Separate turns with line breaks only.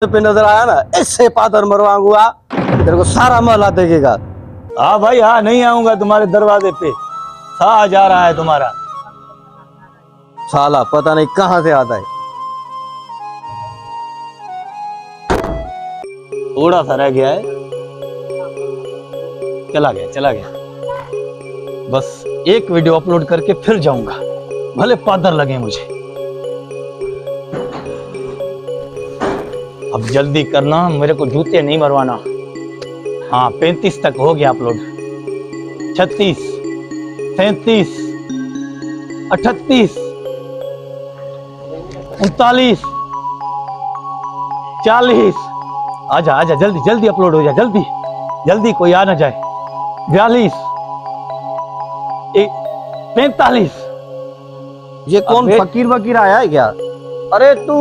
पे नजर आया ना, इससे पादर मरवाऊंगा, तेरे को सारा मोहल्ला देखेगा।
हाँ भाई हाँ, नहीं आऊंगा तुम्हारे दरवाजे पे। सा जा रहा है तुम्हारा
साला पता नहीं कहां से आता है।
थोड़ा सा रह गया है, चला गया चला गया। बस एक वीडियो अपलोड करके फिर जाऊंगा, भले पादर लगे मुझे। अब जल्दी करना, मेरे को जूते नहीं मरवाना। हाँ 35 तक हो गया अपलोड, 36, 37, 38, 39, 40। आजा आजा, जल्दी जल्दी अपलोड हो जा, जल्दी जल्दी, कोई आ ना जाए। 42, 45।
ये कौन फकीर वकीर आया है क्या? अरे तू